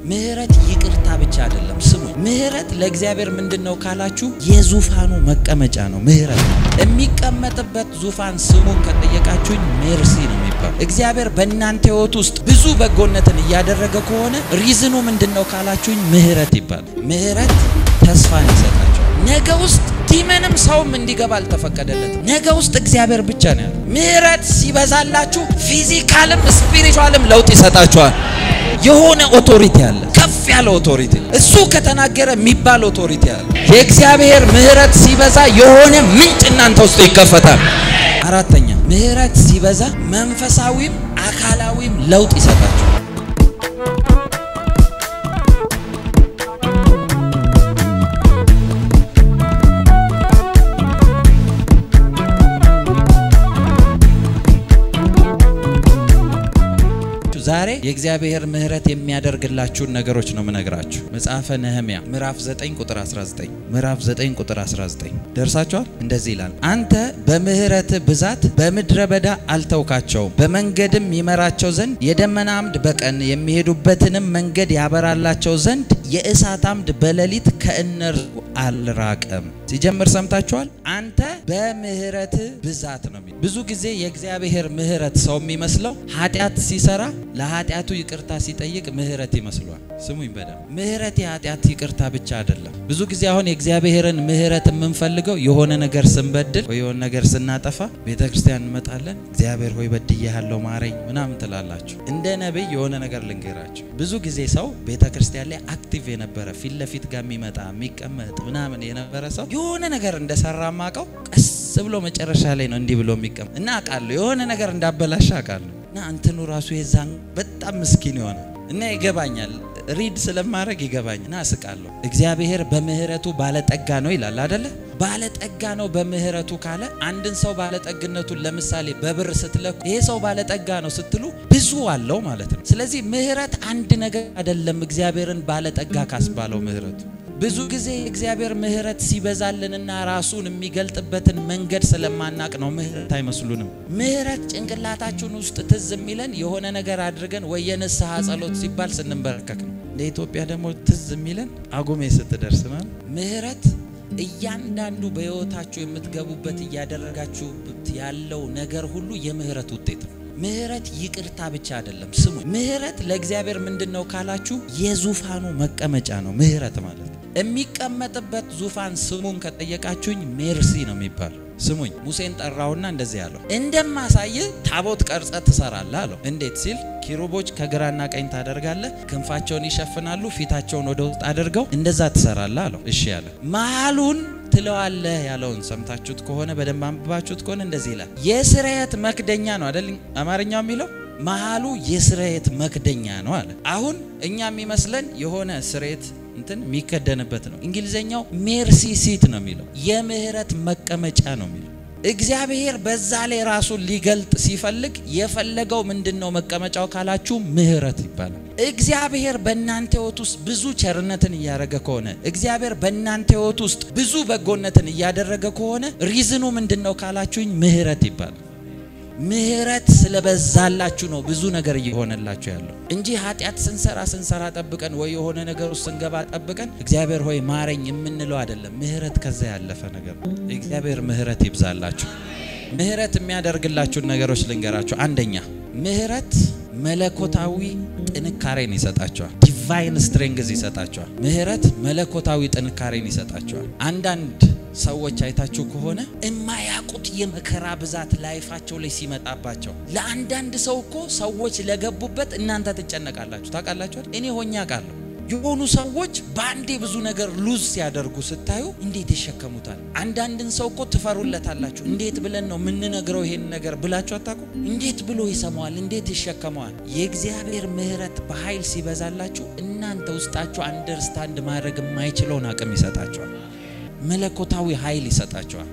ምህረት ይቅርታ ብቻ አይደለም ስሙኝ ምህረት ለእግዚአብሔር ምንድነው ካላችሁ የዙፋኑ መቀመጫ ነው ምህረት የሚቀመጥበት ዙፋን ስሙን ከጠየቃችሁኝ ሜርሲ ነው የሚባለው እግዚአብሔር በእናንተ ህይወት ውስጥ ብዙ በጎነትን ያደረገ ከሆነ ሪዝኑ ምንድነው ካላችሁኝ ምህረት ይባላል ምህረት ተስፋን ይሰጣችሁ ነገ ውስጥ ዲመንም ሰውም እንዲገባ አልተፈቀደለትም ነገ ውስጥ እግዚአብሔር ብቻ ነው ያለው ምህረት ሲበዛላችሁ ፊዚካልም ስፒሪቹዋልም ለውጥ ይሰጣችኋል የሆነ ኦቶሪቲ አለ ከፍ ያለ ኦቶሪቲ እሱ ከተናገረ የሚባል ኦቶሪቲ አለ የእግዚአብሔር ምህረት ሲበዛ የሆነ ምንጭ እናንተ ውስጥ ይከፈታል አራተኛ ምህረት ሲበዛ መንፈሳዊም አካላዊም ለውጥ ይሰጣችኋል ዛሬ የእግዚአብሔር ምህረት የሚያደርግላችሁ ነገሮች ነው መነግራችሁ መጽሐፈ ነህምያ ምዕራፍ 9 ቁጥር 19 ምዕራፍ 9 ቁጥር 19 ደርሳችኋል እንደዚህ ይላል አንተ በምህረት ብዛት በመድረ በዳ አልተውካቸው በመንገድም ይመራቸው ዘንድ የደመና አምድ በቀን የሚሄዱበትንም መንገድ ያበራላቸው ዘንድ የእሳት አምድ በሌሊት ከእነርሱ አልራቀም ሲጀምር ሰምታችኋል አንተ በምህረት ብዛት ነው ብዙ ጊዜ የእግዚአብሔር ምህረት ሰው የሚመስለው ኃጢያት ሲሰራ ለኃጢያቱ ይቅርታ ሲጠይቅ ምህረት ይመስሏል ስሙኝ በደም ምህረት የኃጢያት ይቅርታ ብቻ አይደለም ብዙ ጊዜ አሁን የእግዚአብሔርን ምህረት የምንፈልገው የሆነ ነገር ስንበድል ወይ የሆነ ነገር ስናጠፋ ቤተክርስቲያን እንመጣለን እግዚአብሔር ሆይ በድያለሁ ማረኝ ምናምን ትላላችሁ እንደ ነብይ የሆነ ነገር ልንገራችሁ ብዙ ጊዜ ሰው ቤተክርስቲያን ላይ አክቲቭ የነበረ ፊት ለፊት ጋር የሚመጣ የሚቀመጥ ምናምን የነበረ ሰው የሆነ ነገር እንደሰራ ማቀው ቀስ ብሎ መጨረሻ ላይ ነው እንዲህ ብሎ የሚቀመጥ እና አቃለሁ የሆነ ነገር እንዳበላሽ አቃለሁ እና አንተኑ ራሱ የዛን በጣም ምስኪን ይሆነ እና ይገባኛል ሪድ ስለማረግ ይገባኝና አስቃለሁ እግዚአብሔር በምህረቱ ባለጠጋ ነው ይላል አይደለ ባለጠጋ ነው በምህረቱ ካለ አንድን ሰው ባለጠግነቱን ለምሳሌ በብር ስትለኩ ይሄ ሰው ባለጠጋ ነው ስትሉ ብዙ አለው ማለት ነው ስለዚህ ምህረት አንድ ነገር አይደለም እግዚአብሔርን ባለጠጋ ካስባለው ምህረቱ ብዙ ጊዜ እግዚአብሔር ምህረት ሲበዛልንና ራሱን የሚገልጥበትን መንገድ ስለማናቅ ነው ምህረት አይመስሉንም ምህረት ጭንቅላታችን ውስጥ ትዝ የሚለን የሆነ ነገር አድርገን ወይ የንስሐ ጸሎት ሲባል ስንበረከክ ነው ለኢትዮጵያ ደግሞ ትዝ የሚለን አጉሜ ስትደርስ ነው ምህረት እያንዳንዱ በህይወታችሁ የምትገቡበት ያደረጋችሁ ያለው ነገር ሁሉ የምህረት ውጤት ነው ምህረት ይቅርታ ብቻ አይደለም ስሙ ምህረት ለእግዚአብሔር ምንድነው ካላችሁ የዙፋኑ መቀመጫ ነው ምህረት ማለት የሚቀመጥበት ዙፋን ስሙን ከጠየቃችሁኝ ሜርሲ ነው የሚባል ስሙኝ ሙሴን ጠራውና እንደዚህ ያለው እንደማሳየ ታቦት ቀርጸ ተሰራለ አለው እንዴት ሲል ኪሩቦች ከግራና ቀኝ ታደርጋለ ክንፋቸውን ይሸፍናሉ ፊታቸውን ወደ ውስጥ አድርገው እንደዛ ተሰራለ አለው እሺ ያለ መሐሉን ትለዋለ ያለውን ሰምታችሁት ከሆነ በደንብ አንብባችሁት ከሆነ እንደዚህ ይላል የስርየት መክደኛ ነው አይደል አማርኛው የሚለው መሐሉ የስርየት መክደኛ ነው አለ አሁን እኛ የሚመስለን የሆነ ስርየት እንትን የሚከደንበት ነው እንግሊዘኛው ሜርሲ ሲት ነው የሚለው የምህረት መቀመጫ ነው የሚለው እግዚአብሔር በዛ ላይ ራሱን ሊገልጥ ሲፈልግ የፈለገው ምንድነው መቀመጫው ካላችሁ ምህረት ይባላል እግዚአብሔር በእናንተ ህይወት ውስጥ ብዙ ቸርነትን ያደረገ ከሆነ እግዚአብሔር በእናንተ ህይወት ውስጥ ብዙ በጎነትን ያደረገ ከሆነ ሪዝኑ ምንድነው ካላችሁኝ ምህረት ይባላል ምህረት ስለበዛላችሁ ነው ብዙ ነገር እየሆነላችሁ ያለው እንጂ ኃጢያት ስንሰራ ጠብቀን ወይ የሆነ ነገር ውስጥ ስንገባ ጠብቀን እግዚአብሔር ሆይ ማረኝ የምንለው አይደለም ምህረት ከዛ ያለፈ ነገር እግዚአብሔር ምህረት ይብዛላችሁ ምህረት የሚያደርግላችሁ ነገሮች ልንገራችሁ አንደኛ ምህረት መለኮታዊ ጥንካሬን ይሰጣችኋል ዲቫይን ስትሬንግዝ ይሰጣችኋል ምህረት መለኮታዊ ጥንካሬን ይሰጣችኋል አንዳንድ ሰዎች አይታችሁ ከሆነ የማያቁት የመከራ ብዛት ላይፋቸው ላይ ሲመጣባቸው ለአንዳንድ ሰው እኮ ሰዎች ለገቡበት እናንተ ተጨነቃላችሁ ታውቃላችሁ እኔ ሆኛ አውቃለሁ የሆኑ ሰዎች ባንዴ ብዙ ነገር ሉዝ ሲያደርጉ ስታዩ እንዴት ይሸከሙታል አንዳንድን ሰው እኮ ትፈሩለታላችሁ እንዴት ብለን ነው ምንነግረው ይሄን ነገር ብላችሁ አታውቁ እንዴት ብሎ ይሰማዋል እንዴት ይሸከማዋል የእግዚአብሔር ምህረት በኃይል ሲበዛላችሁ እናንተ ውስጣችሁ አንደርስታንድ ማድረግ የማይችለውን አቅም ይሰጣችኋል መለኮታዊ ኃይል ይሰጣችኋል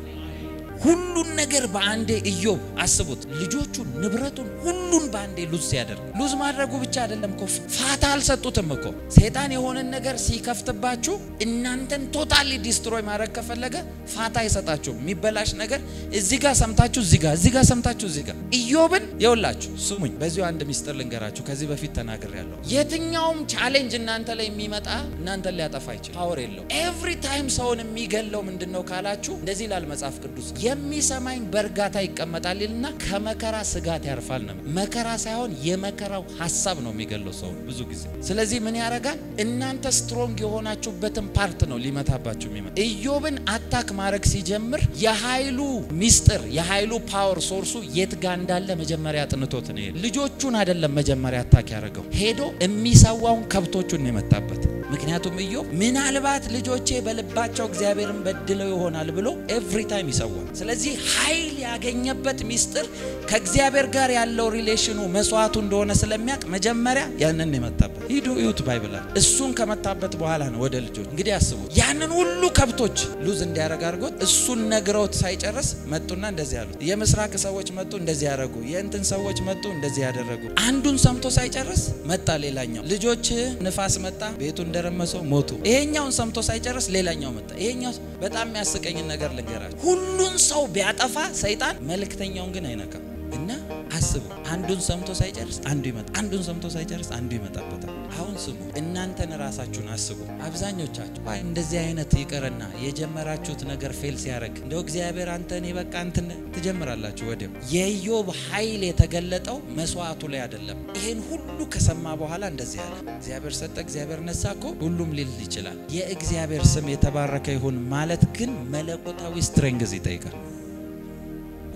ሁሉን ነገር በአንዴ ኢዮብ አስቡት ልጆቹን ንብረቱን ሁሉን በአንዴ ሉዝ ያደርግ ሉዝ ማድረጉ ብቻ አይደለም እኮ ፋታ አልሰጡትም እኮ ሰይጣን የሆነ ነገር ሲከፍትባችሁ እናንተን ቶታሊ ዲስትሮይ ማድረግ ከፈለገ ፋታ አይሰጣችሁ የሚበላሽ ነገር እዚህ ጋር ሰምታችሁ እዚህ ጋር ሰምታችሁ እዚህ ጋር ኢዮብን ይውላችሁ ስሙኝ በዚሁ አንድ ሚስጥር ልንገራችሁ ከዚህ በፊት ተናግሬያለሁ የትኛውም ቻሌንጅ እናንተ ላይ የሚመጣ እናንተ ሊያጠፋ ይችላል ፓወር የለው ኤቭሪ ታይም ሰውን የሚገለው ምንድነው ካላችሁ እንደዚህ ይላል መጽሐፍ ቅዱስ የሚሰማኝ በርጋታ ይቀመጣልና ከመከራ ስጋት ያርፋል ነው መከራ ሳይሆን የመከራው ሐሳብ ነው የሚገለው ሰው ብዙ ጊዜ ስለዚህ ምን ያረጋል እናንተ ስትሮንግ የሆናችሁበትን ፓርት ነው ሊመታባችሁ የሚመጣ ኢዮብን አታክ ማድረግ ሲጀምር የኃይሉ ሚስጥር የኃይሉ ፓወር ሶርሱ የት ጋር እንዳለ መጀመሪያ አጥንቶት ነው ልጆቹን አይደለም መጀመሪያ አታክ ያረጋው ሄዶ የሚሰዋውን ከብቶቹን ነው የመታበት ምክንያቱም ኢዮብ ምናልባት ልጆቼ በልባቸው እግዚአብሔርን በድለው ይሆናል ብሎ ኤቭሪ ታይም ይሰዋል ስለዚህ ኃይል ያገኘበት ሚስጥር ከእግዚአብሔር ጋር ያለው ሪሌሽኑ መስዋዕቱ እንደሆነ ስለሚያቅ መጀመሪያ ያንን የመታበት ሂዱ ዩት ባይብል እሱን ከመታበት በኋላ ነው ወደ ልጆች እንግዲህ አስቡ ያንን ሁሉ ከብቶች ሉዝ እንዲያረጋ አርጎት እሱን ነግረውት ሳይጨርስ መጡና እንደዚህ ያሉት የምስራቅ ሰዎች መጡ እንደዚህ ያረጉ የእንትን ሰዎች መጡ እንደዚህ ያደረጉ አንዱን ሰምቶ ሳይጨርስ መጣ ሌላኛው ልጆች ንፋስ መጣ ቤቱ እንደረመሰው ሞቱ ይሄኛውን ሰምቶ ሳይጨርስ ሌላኛው መጣ ይሄኛው በጣም የሚያስቀኝ ነገር ልንገራችሁ ሁሉን ሰው ቢያጠፋ ሰይጣን መልእክተኛውን ግን አይነካም እና አስቡ አንዱን ሰምቶ ሳይጨርስ አንዱ ይመጣ አንዱን ሰምቶ ሳይጨርስ አንዱ ይመጣበታል አሁን ስሙ እናንተን ራሳችሁን አስቡ አብዛኞቻችሁ እንደዚህ አይነት ይቀርና የጀመራችሁት ነገር ፌል ሲያረግ እንደው እግዚአብሔር አንተን ይበቃ አንተን ትጀምራላችሁ ወዲያው የኢዮብ ኃይል የተገለጠው መስዋዕቱ ላይ አይደለም ይሄን ሁሉ ከሰማ በኋላ እንደዚህ ያለ እግዚአብሔር ሰጠ እግዚአብሔር ነሳኮ ሁሉም ሊል ይችላል የእግዚአብሔር ስም የተባረከ ይሁን ማለት ግን መለኮታዊ ስትሬንግዝ ይጠይቃል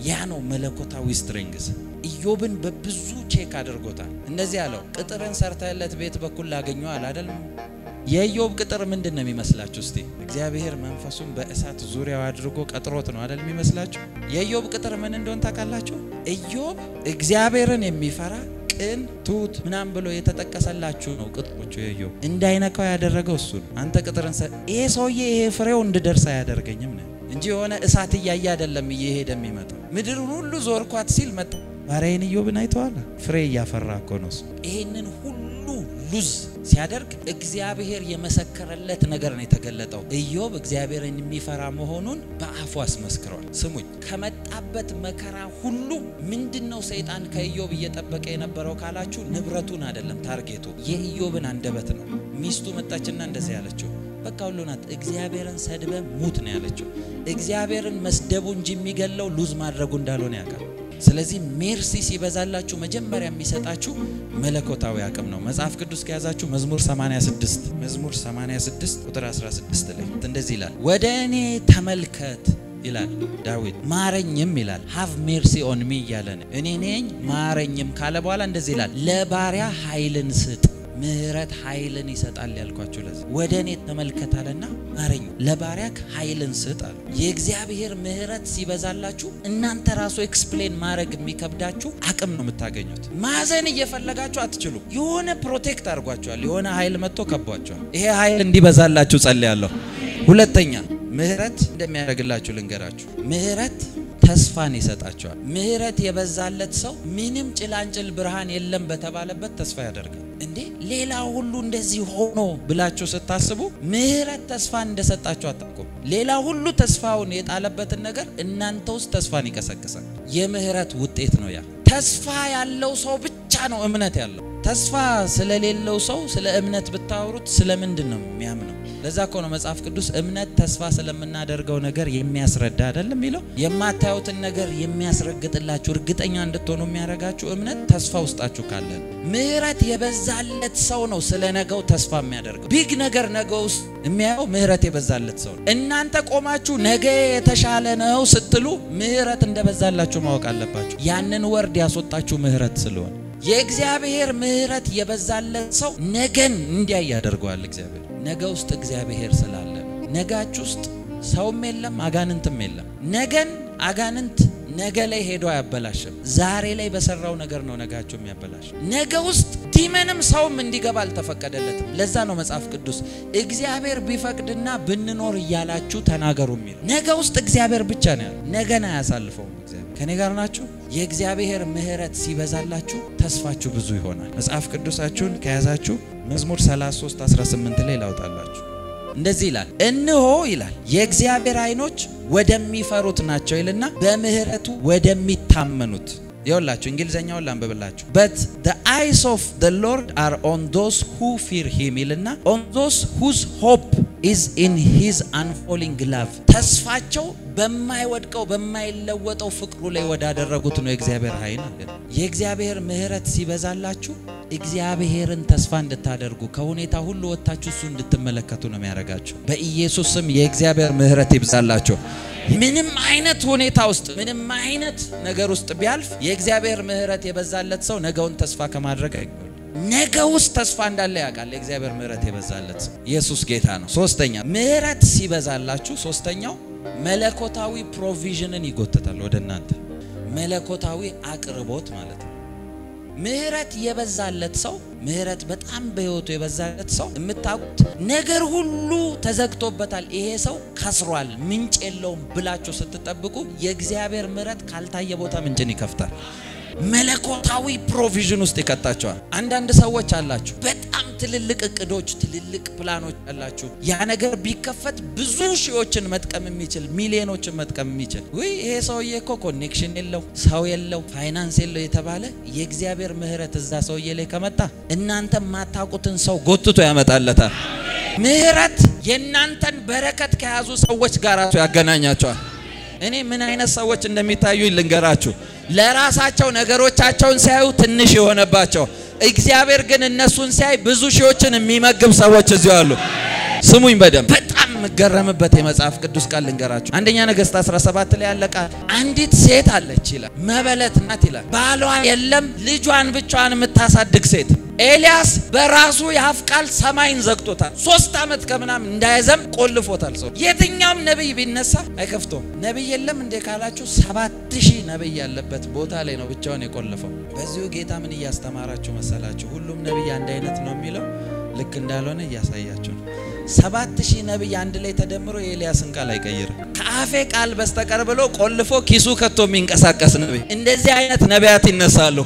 ያ ነው መለኮታዊ ስትሬንግዝ ኢዮብን በብዙ ቼክ አድርጎታል እንደዚህ ያለው ቅጥርን ሰርተለት ቤት በኩል ላገኘው አይደል የኢዮብ ቅጥር ምንድነው የሚመስላችሁ እስቲ እግዚአብሔር መንፈሱን በእሳት ዙሪያው አድርጎ ቀጥሮት ነው አይደል የሚመስላችሁ የኢዮብ ቅጥር ምን እንደሆነ ታውቃላችሁ ኢዮብ እግዚአብሔርን የሚፈራ ቅን ቱት ምናም ብሎ የተጠቀሰላችሁ ነው ቅጥሮቹ የኢዮብ እንዳይነካው ያደረገው እሱ ነው አንተ ቅጥርን ይሄ ሰውዬ ይሄ ፍሬው እንድደርስ አያደርገኝም ነው እንጂ የሆነ እሳት ያያ አይደለም እየሄደ የሚመጣው ምድሩን ሁሉ ዞርኳት ሲል መጣ ባሪያዬን ኢዮብን አይተዋል ፍሬ ያፈራ እኮ ነው ይሄንን ሁሉ ሉዝ ሲያደርግ እግዚአብሔር የመሰከረለት ነገር ነው የተገለጠው ኢዮብ እግዚአብሔርን የሚፈራ መሆኑን በአፉ አስመስክሯል ስሙኝ ከመጣበት መከራ ሁሉ ምንድነው ሰይጣን ከኢዮብ እየጠበቀ የነበረው ካላችሁ ንብረቱን አይደለም ታርጌቱ የኢዮብን አንደበት ነው ሚስቱ መጣችና እንደዚህ ያለችው በቃ ሁሉናት እግዚአብሔርን ሰድበ ሙት ነው ያለችው እግዚአብሔርን መስደቡ እንጂ የሚገለው ሉዝ ማድረጉ እንዳልሆነ ያውቃል ስለዚህ ሜርሲ ሲበዛላችሁ መጀመሪያ የሚሰጣችሁ መለኮታዊ አቅም ነው መጽሐፍ ቅዱስ ከያዛችሁ መዝሙር 86 ቁጥር 16 ላይ እንደዚህ ይላል ወደኔ ተመልከት ይላል ዳዊት ማረኝም ይላል have mercy on me ይላል እኔ ነኝ ማረኝም ካለ በኋላ እንደዚህ ይላል ለባሪያ ኃይልን ስጥ ምህረት ኃይልን ይሰጣል ያልኳችሁ ለዚህ ወደኔ ተመልከታለና ማረኝ ለባሪያክ ኃይልን ስጥ አለ የእግዚአብሔር ምህረት ሲበዛላችሁ እናንተ ራሱ ኤክስፕሌን ማድረግ የሚከብዳችሁ አቅም ነው የምታገኙት ማዘን እየፈለጋችሁ አትችሉ የሆነ ፕሮቴክት አርጓችኋል የሆነ ኃይል መጥቶ ከቧችኋል ይሄ ኃይል እንዲበዛላችሁ ጸልያለሁ ሁለተኛ ምህረት እንደሚያደርግላችሁ ልንገራችሁ ምህረት ተስፋን ይሰጣቸዋል ምህረት የበዛለት ሰው ምንም ጭላንጭል ብርሃን የለም በተባለበት ተስፋ ያደርጋል እንዴ ሌላ ሁሉ እንደዚህ ሆኖ ብላችሁ ስታስቡ ምህረት ተስፋን እንደሰጣችሁ አታውቁም ሌላ ሁሉ ተስፋውን የጣለበትን ነገር እናንተ ውስጥ ተስፋን ይቀሰቅሳል የምህረት ውጤት ነው ያ ተስፋ ያለው ሰው ብቻ ነው እምነት ያለው ተስፋ ስለሌለው ሰው ስለ እምነት ብታወሩት ስለምንድነው የሚያምነው ለዛ እኮ ነው መጽሐፍ ቅዱስ እምነት ተስፋ ስለምናደርገው ነገር የሚያስረዳ አይደለም ይለው የማታዩትን ነገር የሚያስረግጥላችሁ እርግጠኛ እንድትሆኑ የሚያረጋችሁ እምነት ተስፋ ውስጣችሁ ካለ ምህረት የበዛለት ሰው ነው ስለ ነገው ተስፋ የሚያደርገው ቢግ ነገር ነገው የሚያየው ምህረት የበዛለት ሰው እናንተ ቆማችሁ ነገ የተሻለ ነው ስትሉ ምህረት እንደበዛላችሁ ማወቅ አለባችሁ ያንን ወርድ ያስወጣችሁ ምህረት ስለሆነ የእግዚአብሔር ምህረት የበዛለት ሰው ነገን እንዲያይ ያደርጋል እግዚአብሔር ነገ ውስጥ እግዚአብሔር ስላለ ነጋችሁ ውስጥ ሰውም የለም አጋንንትም የለም ነገን አጋንንት ነገ ላይ ሄዶ አያበላሽም። ዛሬ ላይ በሰራው ነገር ነው ነጋቸው የሚያበላሽ። ነገ ውስጥ ዲመንም ሰውም እንዲገባ አልተፈቀደለትም። ለዛ ነው መጽሐፍ ቅዱስ እግዚአብሔር ቢፈቅድና ብንኖር እያላችሁ ተናገሩ የሚል። ነገ ውስጥ እግዚአብሔር ብቻ ነው ያለው። ነገን አያሳልፈውም እግዚአብሔር። ከኔ ጋር ናችሁ? የእግዚአብሔር ምህረት ሲበዛላችሁ ተስፋችሁ ብዙ ይሆናል። መጽሐፍ ቅዱሳችሁን ከያዛችሁ መዝሙር 33:18 ላይ ላውጣላችሁ። እንደዚህ ይላል፣ እነሆ ይላል የእግዚአብሔር አይኖች ወደሚፈሩት ናቸው ይልና በምህረቱ ወደሚታመኑት። ይኸውላችሁ እንግሊዘኛውን ላንብብላችሁ። but the eyes of the Lord are on those who fear him ይልና on those whose hope is in his unfalling love። ተስፋቸው በማይወድቀው በማይለወጠው ፍቅሩ ላይ ወዳደረጉት ነው የእግዚአብሔር ኃይል። የእግዚአብሔር ምህረት ሲበዛላችሁ እግዚአብሔርን ተስፋ እንድታደርጉ ከሁኔታ ሁሉ ወጣችሁ እሱ እንድትመለከቱ ነው የሚያረጋችሁ። በኢየሱስ ስም የእግዚአብሔር ምህረት ይብዛላችሁ። ምንም አይነት ሁኔታ ውስጥ ምንም አይነት ነገር ውስጥ ቢያልፍ የእግዚአብሔር ምህረት የበዛለት ሰው ነገውን ተስፋ ከማድረግ አይቆም። ነገ ውስጥ ተስፋ እንዳለ ያውቃል የእግዚአብሔር ምህረት የበዛለት ሰው። ኢየሱስ ጌታ ነው። ሶስተኛ ምህረት ሲበዛላችሁ ሶስተኛው መለኮታዊ ፕሮቪዥንን ይጎተታል ወደ እናንተ። መለኮታዊ አቅርቦት ማለት ነው። ምህረት የበዛለት ሰው ምህረት በጣም በህይወቱ የበዛለት ሰው የምታውቁት ነገር ሁሉ ተዘግቶበታል፣ ይሄ ሰው ከስሯል፣ ምንጭ የለውም ብላችሁ ስትጠብቁ የእግዚአብሔር ምህረት ካልታየ ቦታ ምንጭን ይከፍታል። መለኮታዊ ፕሮቪዥን ውስጥ ይከታቸዋል። አንዳንድ ሰዎች አላችሁ በጣም ትልልቅ እቅዶች ትልልቅ ፕላኖች አላችሁ። ያ ነገር ቢከፈት ብዙ ሺዎችን መጥቀም የሚችል ሚሊዮኖችን መጥቀም የሚችል ወይ ይሄ ሰውዬ እኮ ኮኔክሽን የለው ሰው የለው ፋይናንስ የለው የተባለ የእግዚአብሔር ምህረት እዛ ሰውዬ ላይ ከመጣ እናንተ ማታውቁትን ሰው ጎትቶ ያመጣለታል። ምህረት የናንተን በረከት ከያዙ ሰዎች ጋር ያገናኛቸዋል። እኔ ምን አይነት ሰዎች እንደሚታዩ ልንገራችሁ። ለራሳቸው ነገሮቻቸውን ሲያዩ ትንሽ የሆነባቸው እግዚአብሔር ግን እነሱን ሲያይ ብዙ ሺዎችን የሚመግብ ሰዎች እዚሁ አሉ። ስሙኝ በደንብ በጣም መገረምበት የመጽሐፍ ቅዱስ ቃል ልንገራችሁ። አንደኛ ነገሥት 17 ላይ ያለ ቃል አንዲት ሴት አለች ይላል፣ መበለት ናት ይላል። ባሏ የለም፣ ልጇን ብቻዋን የምታሳድግ ሴት። ኤልያስ በራሱ ያፍ ቃል ሰማይን ዘግቶታል። 3 አመት ከምናምን እንዳይዘም ቆልፎታል። ሰው የትኛውም ነብይ ቢነሳ አይከፍቶም። ነብይ የለም እንደ ካላችሁ 7000 ነብይ ያለበት ቦታ ላይ ነው ብቻውን የቆለፈው። በዚሁ ጌታ ምን እያስተማራችሁ መሰላችሁ? ሁሉም ነብይ አንድ አይነት ነው የሚለው ልክ እንዳልሆነ እያሳያችሁ ነው። 7000 ነብይ አንድ ላይ ተደምሮ የኤልያስን ቃል አይቀይርም። ከአፌ ቃል በስተቀር ብሎ ቆልፎ ኪሱ ከቶ የሚንቀሳቀስ ነብይ። እንደዚህ አይነት ነቢያት ይነሳሉ።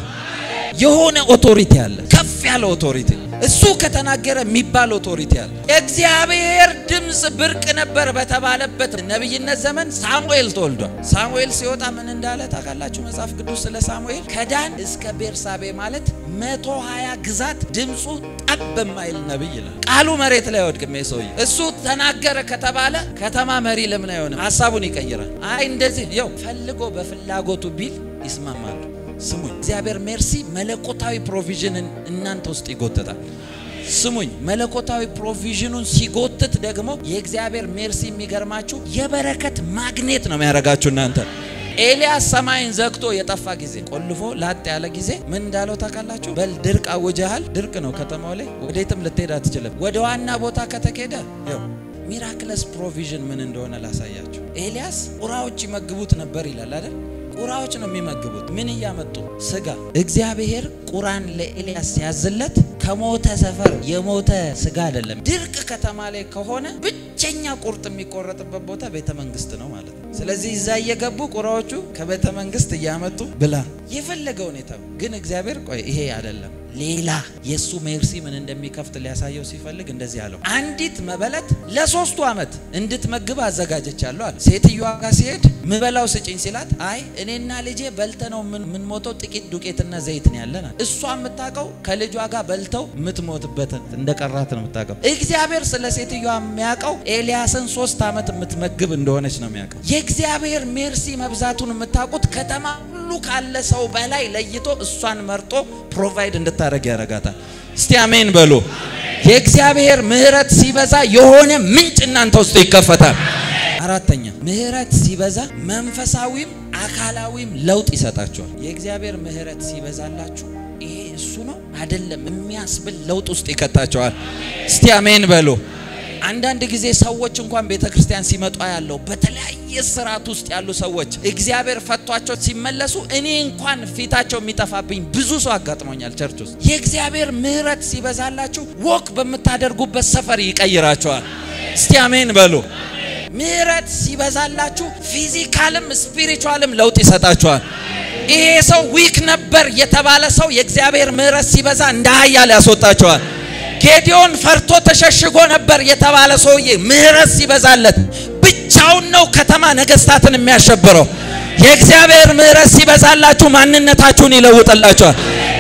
የሆነ ኦቶሪቲ አለ፣ ከፍ ያለ ኦቶሪቲ። እሱ ከተናገረ የሚባል ኦቶሪቲ አለ። እግዚአብሔር ድምጽ ብርቅ ነበር በተባለበት ነብይነት ዘመን ሳሙኤል ተወልዷል። ሳሙኤል ሲወጣ ምን እንዳለ ታውቃላችሁ? መጽሐፍ ቅዱስ ስለ ሳሙኤል ከዳን እስከ ቤርሳቤ ማለት 120 ግዛት ድምጹ ጠብ የማይል ነብይ ነው። ቃሉ መሬት ላይ ወድቅም ሰውዬ። እሱ ተናገረ ከተባለ ከተማ መሪ ለምን አይሆንም? ሐሳቡን ይቀይራል። አይ እንደዚህ ይው ፈልጎ በፍላጎቱ ቢል ይስማማል። ስሙኝ፣ እግዚአብሔር ሜርሲ መለኮታዊ ፕሮቪዥንን እናንተ ውስጥ ይጎተታል። ስሙኝ፣ መለኮታዊ ፕሮቪዥኑን ሲጎትት ደግሞ የእግዚአብሔር ሜርሲ የሚገርማችሁ የበረከት ማግኔት ነው የሚያረጋችሁ እናንተ። ኤልያስ ሰማይን ዘግቶ የጠፋ ጊዜ ቆልፎ ላጥ ያለ ጊዜ ምን እንዳለው ታውቃላችሁ? በል ድርቅ አውጀሃል። ድርቅ ነው ከተማው ላይ፣ ወዴትም ልትሄድ አትችልም። ወደ ዋና ቦታ ከተኬደ ይው ሚራክለስ ፕሮቪዥን ምን እንደሆነ ላሳያችሁ። ኤልያስ ቁራዎች ይመግቡት ነበር ይላል አይደል? ቁራዎች ነው የሚመግቡት። ምን እያመጡ? ስጋ። እግዚአብሔር ቁራን ለኤልያስ ያዝለት ከሞተ ሰፈር የሞተ ስጋ አይደለም። ድርቅ ከተማ ላይ ከሆነ ብቸኛ ቁርጥ የሚቆረጥበት ቦታ ቤተ መንግስት ነው ማለት ነው። ስለዚህ እዛ እየገቡ ቁራዎቹ ከቤተ መንግስት እያመጡ ብላ የፈለገው ሁኔታ። ግን እግዚአብሔር ቆይ ይሄ አይደለም ሌላ የሱ ሜርሲ ምን እንደሚከፍት ሊያሳየው ሲፈልግ እንደዚህ አለው፣ አንዲት መበለት ለ3 አመት እንድትመግብ አዘጋጀቻለሁ አለ። ሴትዮዋ ጋር ሲሄድ ምበላው ስጪኝ ሲላት አይ እኔና ልጄ በልተነው ምን ሞተው ጥቂት ዱቄትና ዘይት ነው ያለና እሷ የምታቀው ከልጇ ጋር በልተው ምትሞትበት እንደቀራት ነው የምታቀው። እግዚአብሔር ስለ ሴትዮዋ የሚያቀው ኤልያስን 3 አመት የምትመግብ እንደሆነች ነው የሚያቀው። የእግዚአብሔር ሜርሲ መብዛቱን የምታቁት ከተማ ሁሉ ካለ ሰው በላይ ለይቶ እሷን መርጦ ፕሮቫይድ እንድታረግ ያረጋታል። እስቲ አሜን በሉ። የእግዚአብሔር ምህረት ሲበዛ የሆነ ምንጭ እናንተ ውስጥ ይከፈታል። አራተኛ ምህረት ሲበዛ መንፈሳዊም አካላዊም ለውጥ ይሰጣችኋል። የእግዚአብሔር ምህረት ሲበዛላችሁ ይሄ እሱ ነው አይደለም የሚያስብል ለውጥ ውስጥ ይከታችኋል። እስቲ አሜን በሉ። አንዳንድ ጊዜ ሰዎች እንኳን ቤተክርስቲያን ሲመጡ ያለው በተለያየ ስርዓት ውስጥ ያሉ ሰዎች እግዚአብሔር ፈቷቸው ሲመለሱ እኔ እንኳን ፊታቸው የሚጠፋብኝ ብዙ ሰው አጋጥሞኛል ቸርች ውስጥ። የእግዚአብሔር ምህረት ሲበዛላችሁ ወክ በመታደርጉበት ሰፈር ይቀይራቸዋል። እስቲ አሜን በሉ። ምህረት ሲበዛላችሁ ፊዚካልም ስፒሪቹዋልም ለውጥ ይሰጣቸዋል። ይሄ ሰው ዊክ ነበር የተባለ ሰው የእግዚአብሔር ምህረት ሲበዛ እንደ ኃያል ያስወጣቸዋል። ጌዲዮን ፈርቶ ተሸሽጎ ነበር የተባለ ሰውዬ ምህረት ሲበዛለት ብቻውን ነው ከተማ ነገስታትን የሚያሸብረው። የእግዚአብሔር ምህረት ሲበዛላችሁ ማንነታችሁን ይለውጥላችኋል።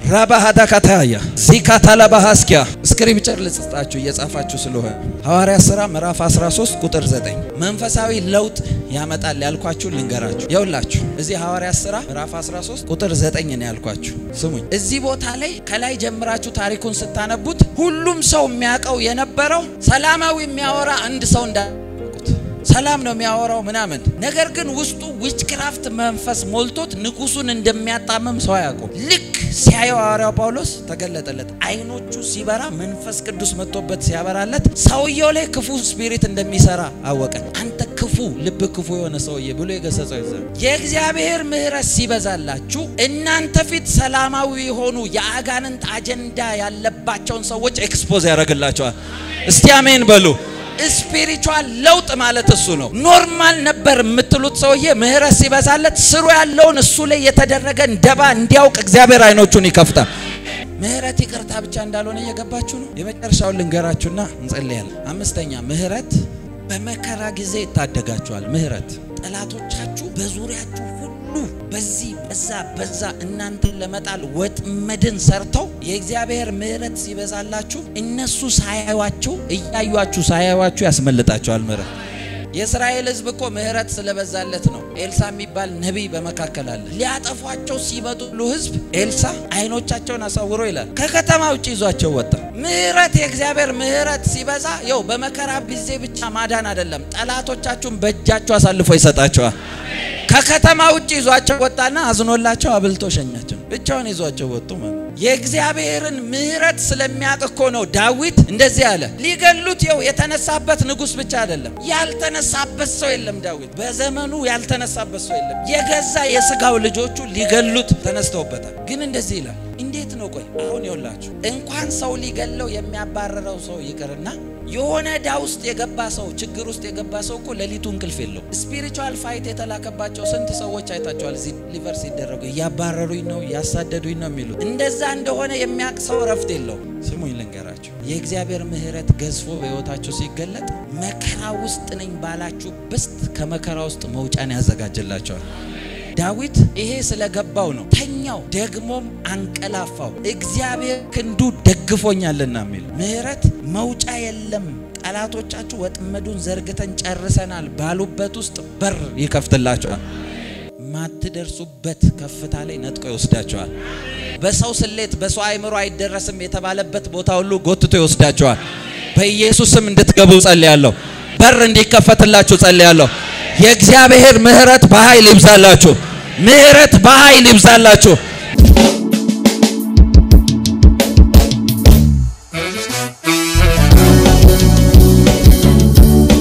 ራባሃዳ ካታያ ሲካታላ ባሃስኪያ ስክሪፕቸር ልጽጣችሁ እየጻፋችሁ ስለሆነ ሐዋርያት ሥራ ምዕራፍ 13 ቁጥር 9 መንፈሳዊ ለውጥ ያመጣል ያልኳችሁ ልንገራችሁ። ይኸውላችሁ እዚህ ሐዋርያት ሥራ ምዕራፍ 13 ቁጥር 9 ነው ያልኳችሁ። ስሙኝ፣ እዚህ ቦታ ላይ ከላይ ጀምራችሁ ታሪኩን ስታነቡት ሁሉም ሰው የሚያቀው የነበረው ሰላማዊ የሚያወራ አንድ ሰው ሰላም ነው የሚያወራው ምናምን፣ ነገር ግን ውስጡ ዊችክራፍት መንፈስ ሞልቶት ንጉሱን እንደሚያጣመም ሰው ያውቀው። ልክ ሲያየው ሐዋርያው ጳውሎስ ተገለጠለት። አይኖቹ ሲበራ መንፈስ ቅዱስ መጥቶበት ሲያበራለት ሰውየው ላይ ክፉ ስፒሪት እንደሚሰራ አወቀ። አንተ ክፉ ልብ ክፉ የሆነ ሰውዬ ብሎ የገሰጸው ይዘ የእግዚአብሔር ምህረት ሲበዛላችሁ እናንተ ፊት ሰላማዊ የሆኑ የአጋንንት አጀንዳ ያለባቸውን ሰዎች ኤክስፖዝ ያደርግላቸዋል። እስቲ አሜን በሉ። ስፒሪቹዋል ለውጥ ማለት እሱ ነው። ኖርማል ነበር የምትሉት ሰውዬ ምህረት ሲበዛለት ስሩ ያለውን እሱ ላይ የተደረገ እንደባ እንዲያውቅ እግዚአብሔር አይኖቹን ይከፍታል። ምህረት ይቅርታ ብቻ እንዳልሆነ እየገባችሁ ነው። የመጨረሻውን ልንገራችሁና እንጸልያለን። አምስተኛ ምህረት በመከራ ጊዜ ይታደጋችኋል። ምህረት ጠላቶቻችሁ በዙሪያችሁ ሁሉ በዚህ በዛ እናንተን ለመጣል ወጥመድን ሰርተው የእግዚአብሔር ምህረት ሲበዛላችሁ እነሱ ሳያዩአችሁ እያዩአችሁ ሳያዩአችሁ ያስመልጣቸዋል። ምህረት የእስራኤል ሕዝብ እኮ ምህረት ስለበዛለት ነው። ኤልሳ የሚባል ነብይ በመካከል አለ። ሊያጠፏቸው ሲመጡ ሕዝብ ኤልሳ አይኖቻቸውን አሳውሮ ይላል ከከተማ ውጪ ይዟቸው ወጣ። ምህረት የእግዚአብሔር ምህረት ሲበዛ ይው በመከራ ጊዜ ብቻ ማዳን አይደለም፣ ጠላቶቻችሁን በእጃችሁ አሳልፎ ይሰጣቸዋል። ከከተማ ውጪ ይዟቸው ወጣና አዝኖላቸው አብልቶ ሸኛቸው። ብቻውን ይዟቸው ወጡ ማለት የእግዚአብሔርን ምህረት ስለሚያውቅ እኮ ነው ዳዊት እንደዚህ አለ። ሊገሉት ይው የተነሳበት ንጉስ ብቻ አይደለም፣ ያልተነሳበት ሰው የለም። ዳዊት በዘመኑ ያልተነሳበት ሰው የለም። የገዛ የሥጋው ልጆቹ ሊገሉት ተነስተውበታል። ግን እንደዚህ ይላል። እንዴት ነው? ቆይ አሁን ይወላችሁ እንኳን ሰው ሊገለው የሚያባረረው ሰው ይቀርና የሆነ ዳ ውስጥ የገባ ሰው ችግር ውስጥ የገባ ሰው እኮ ለሊቱ እንቅልፍ የለው። ስፒሪቹዋል ፋይት የተላከባቸው ስንት ሰዎች አይታችኋል። እዚህ ሊቨር ሲደረጉ ያባረሩኝ ነው ያሳደዱኝ ነው የሚሉት። እንደዛ እንደሆነ የሚያቅ ሰው ረፍት የለው። ስሙኝ ልንገራችሁ፣ የእግዚአብሔር ምህረት ገዝፎ በህይወታችሁ ሲገለጥ መከራ ውስጥ ነኝ ባላችሁ በስት ከመከራ ውስጥ መውጫን ያዘጋጅላችኋል። ዳዊት ይሄ ስለገባው ነው ተኛው ደግሞም አንቀላፋው እግዚአብሔር ክንዱ ደግፎኛልና የሚል ምህረት መውጫ የለም። ጠላቶቻችሁ ወጥመዱን ዘርግተን ጨርሰናል ባሉበት ውስጥ በር ይከፍትላችኋል። ማትደርሱበት ከፍታ ላይ ነጥቆ ይወስዳችኋል። በሰው ስሌት በሰው አይምሮ አይደረስም የተባለበት ቦታ ሁሉ ጎትቶ ይወስዳችኋል። በኢየሱስ ስም እንድትገቡ ጸልያለሁ። በር እንዲከፈትላችሁ ጸልያለሁ። የእግዚአብሔር ምህረት በኃይል ይብዛላችሁ። ምህረት በኃይል ይብዛላችሁ።